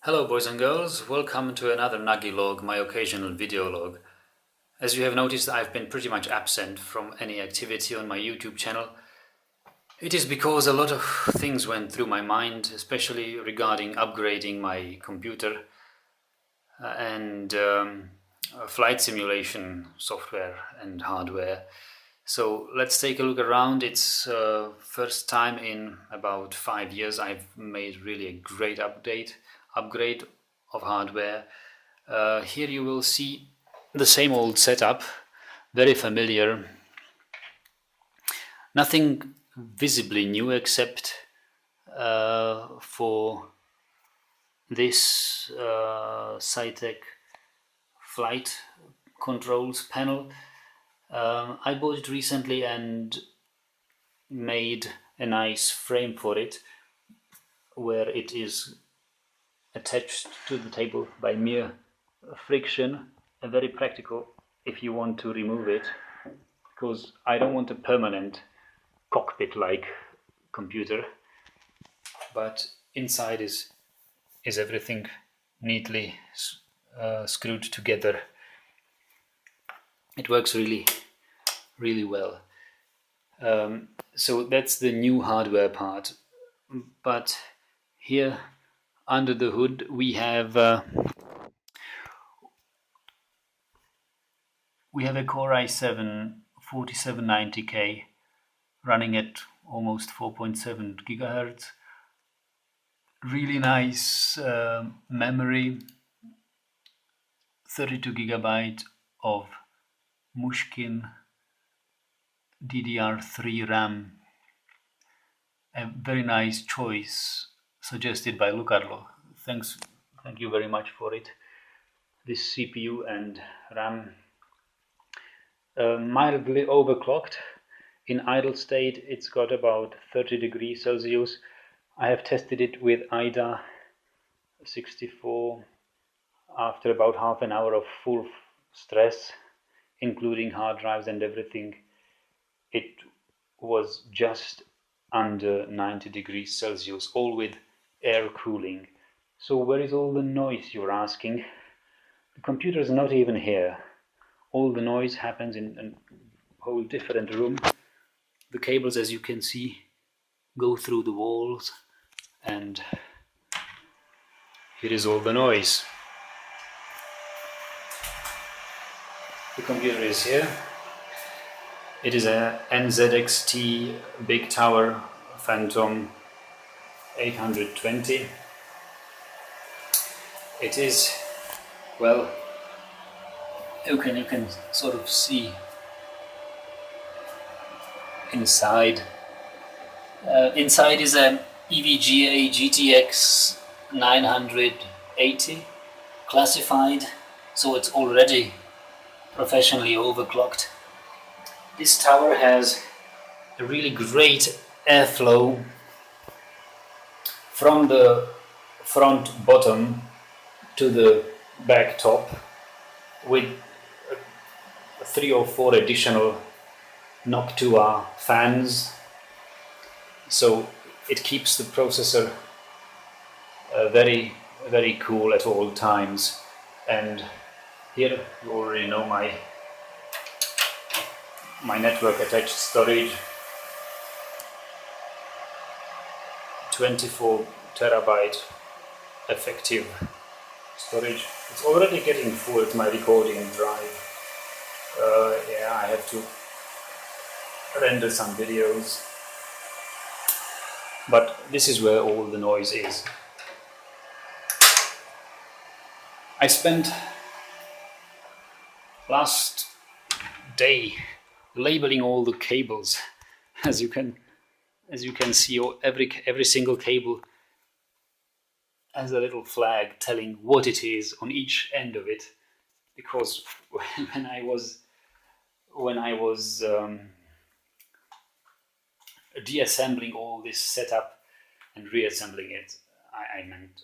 Hello boys and girls, welcome to another Nagilog, my occasional video log. As you have noticed, I've been pretty much absent from any activity on my YouTube channel. It is because a lot of things went through my mind, especially regarding upgrading my computer and flight simulation software and hardware. So let's take a look around. It's first time in about 5 years I've made really a great upgrade of hardware. Here you will see the same old setup, very familiar. Nothing visibly new except for this Cytec flight controls panel. I bought it recently and made a nice frame for it where it is attached to the table by mere friction. Very practical if you want to remove it, because I don't want a permanent cockpit-like computer, but inside is everything neatly screwed together. It works really well. So that's the new hardware part, but here under the hood we have a Core i7 4790K running at almost 4.7 gigahertz. Really nice memory, 32 gigabyte of Mushkin DDR3 RAM. A very nice choice suggested by Lucarlo. Thank you very much for it. This CPU and RAM, mildly overclocked. In idle state it's got about 30 degrees Celsius. I have tested it with IDA 64 after about half an hour of full stress, including hard drives and everything. It was just under 90 degrees Celsius, all with air cooling. So where is all the noise, you're asking? The computer is not even here. All the noise happens in a whole different room. The cables, as you can see, go through the walls, and here is all the noise. The computer is here. It is a NZXT Big Tower Phantom 820. It is, well, you can sort of see inside. Inside is an EVGA GTX 980 classified, so it's already professionally overclocked. This tower has a really great airflow from the front bottom to the back top, with 3 or 4 additional Noctua fans, so it keeps the processor very cool at all times. And here you already know my network attached storage, 24 terabyte effective storage. It's already getting full at my recording drive. Yeah, I have to render some videos, but this is where all the noise is. I spent last day labeling all the cables. As you can see, every single cable has a little flag telling what it is on each end of it, because when I was deassembling all this setup and reassembling it, I meant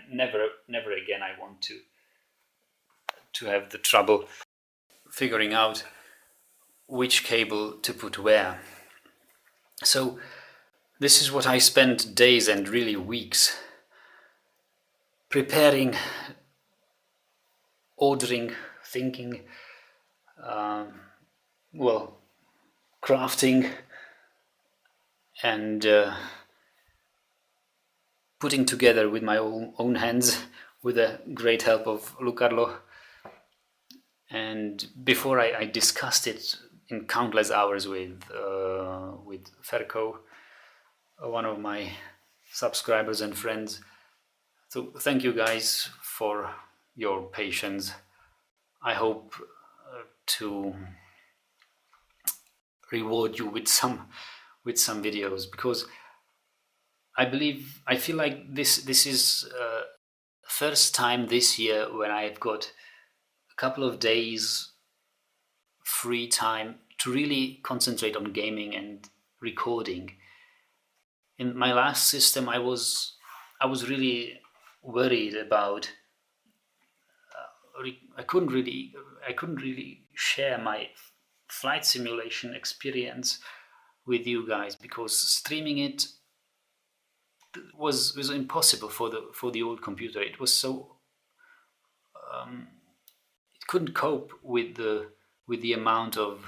never again I want to have the trouble figuring out which cable to put where. So this is what I spent days and really weeks preparing, ordering, thinking, well, crafting, and putting together with my own hands, with the great help of Lucarlo. And before I discussed it in countless hours with Ferko, one of my subscribers and friends. So thank you guys for your patience. I hope to reward you with some videos, because I feel like this is first time this year when I've got a couple of days free time to really concentrate on gaming and recording. In my last system, I was really worried about. I couldn't really share my flight simulation experience with you guys, because streaming it was impossible for the old computer. It was so it couldn't cope with the amount of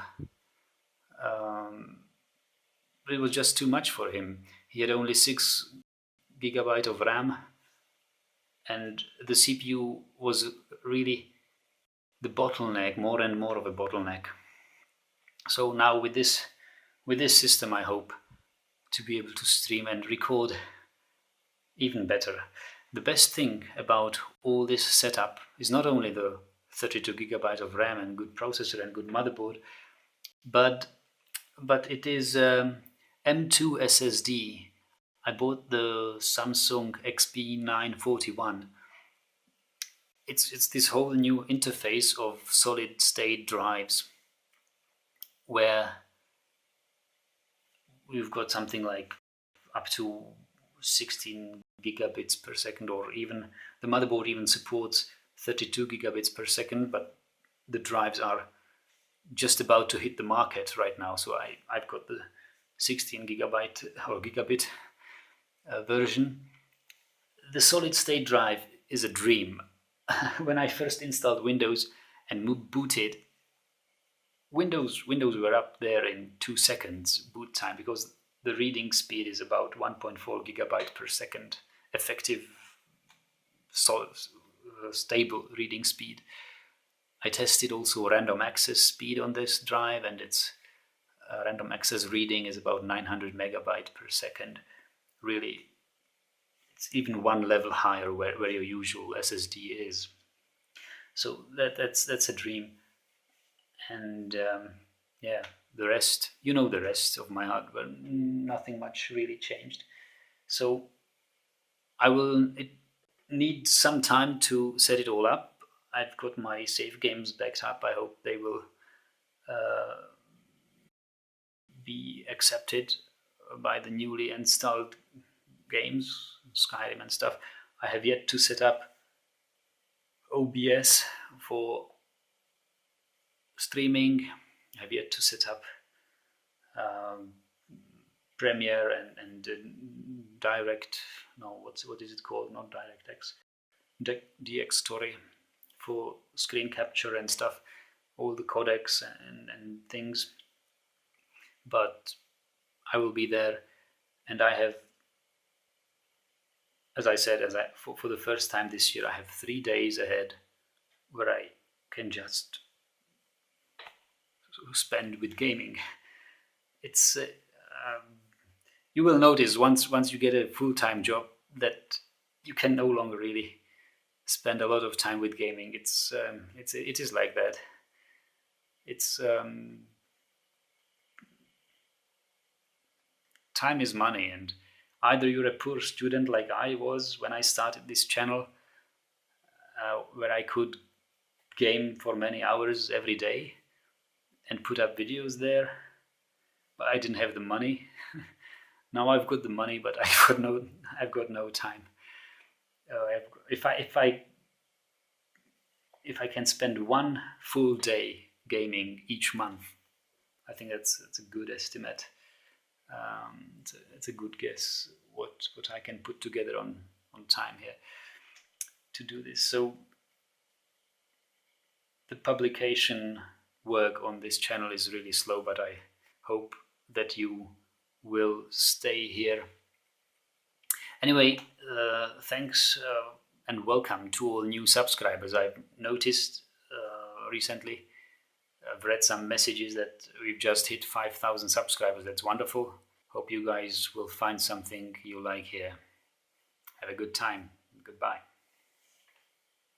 it was just too much for him. He had only 6 GB of RAM, and the CPU was really the bottleneck, more and more of a bottleneck. So now with this system, I hope to be able to stream and record even better. The best thing about all this setup is not only the 32 GB of RAM and good processor and good motherboard, but it is M.2 SSD. I bought the Samsung XP941. It's this whole new interface of solid state drives, where we've got something like up to 16 gigabits per second, or even the motherboard even supports 32 gigabits per second, but the drives are just about to hit the market right now. So I've got the 16 gigabyte or gigabit version. The solid state drive is a dream. When I first installed Windows and booted, Windows were up there in 2 seconds boot time, because the reading speed is about 1.4 gigabyte per second effective stable reading speed. I tested also random access speed on this drive, and its random access reading is about 900 megabyte per second. Really, it's even one level higher where your usual SSD is. So that's a dream. And yeah, the rest, the rest of my hardware, nothing much really changed. So it need some time to set it all up. I've got my save games backed up. I hope they will be accepted by the newly installed games, Skyrim and stuff. I have yet to set up OBS for streaming. I have yet to set up Premiere and Direct. No, what is it called? Not DirectX. DX Story for screen capture and stuff. All the codecs and things. But I will be there, and I have, as I said, for the first time this year, I have 3 days ahead where I can just spend with gaming. It's you will notice once you get a full-time job that you can no longer really spend a lot of time with gaming. It is like that. It's time is money, and either you're a poor student like I was when I started this channel, where I could game for many hours every day and put up videos there, but I didn't have the money. Now I've got the money, but I've got no time. If I can spend one full day gaming each month, I think that's a good estimate. It's a good guess what I can put together on time here. to do this. So the publication work on this channel is really slow, but I hope that you will stay here. Anyway, thanks and welcome to all new subscribers. I've noticed recently, I've read some messages that we've just hit 5,000 subscribers. That's wonderful. Hope you guys will find something you like here. Have a good time. Goodbye.